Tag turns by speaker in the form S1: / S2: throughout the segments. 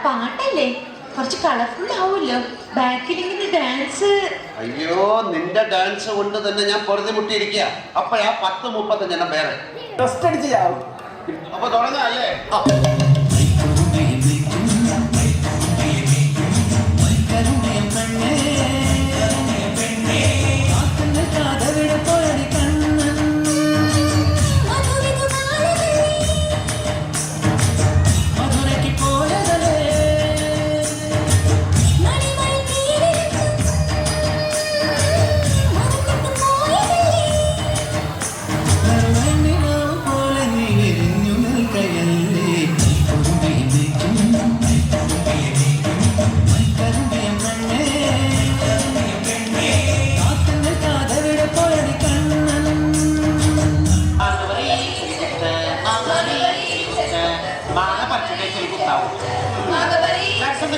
S1: പാട്ടല്ലേ, കുറച്ച് കളർഫുൾ ആവുമല്ലോ. ബാക്കിൽ ഇങ്ങനെ ഡാൻസ്.
S2: അയ്യോ, നിന്റെ ഡാൻസ് കൊണ്ട് തന്നെ ഞാൻ പൊറുതി മുട്ടിയിരിക്കുക. അപ്പഴാ 10:35 വേറെ അപ്പൊ തുടങ്ങാല്ലേ?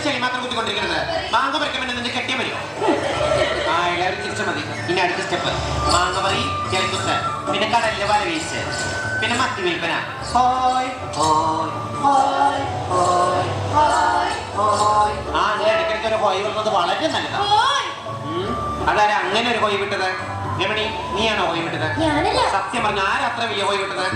S2: ചെളി മാത്രം കുത്തിക്കൊണ്ടിരിക്കുന്നത്. മാങ്ങ പറിക്കാൻ നിന്റെ കെട്ടിയ വരുമോ? ആ, എല്ലാവരും തിരിച്ചു മതി. ഇനി അടുത്ത സ്റ്റെപ്പ് മാങ്ങ പറി, ചെളിക്കുത്ത്, പിന്നെ കടലിലെ വല വീഴ്ച, പിന്നെ മത്തി വിൽപ്പന. ആ, ഞാൻ ഇടയ്ക്കിടയ്ക്ക് ഒരു ഹോയ് വിടുന്നത് വളരെ നല്ലതാണ്. അതാരാ അങ്ങനെ ഒരു ഹോയ് വിട്ടത്? രമണി, നീയാണോ ഹോയ് വിട്ടത്? സത്യം പറഞ്ഞ ആരാ അത്ര വലിയ ഹോയ് വിട്ടത്?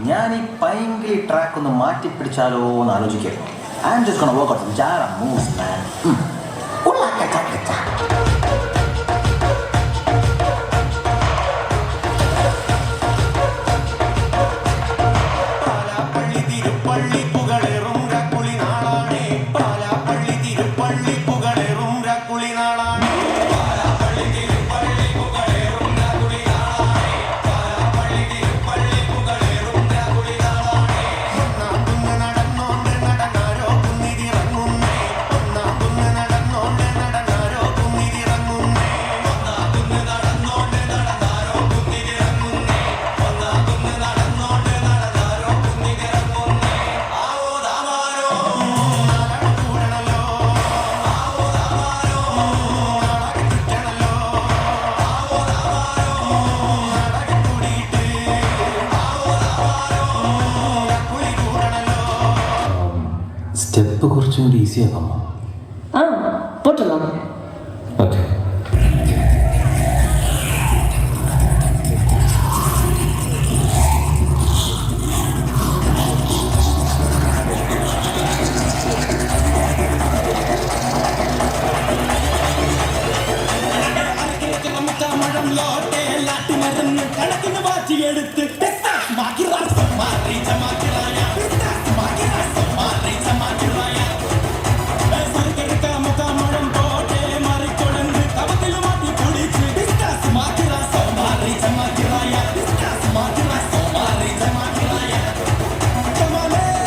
S3: ഞാൻ ഈ പൈങ്കിളി ട്രാക്ക് ഒന്ന് മാറ്റി പിടിച്ചാലോ എന്ന് ആലോചിക്കുന്നു. I'm just gonna work out some jara moves, man. Step കുറച്ചും കൂടി ഈസി ആക്കാമോ?
S1: പോട്ടല്ലോ.
S3: ഓക്കെ.
S4: Come on,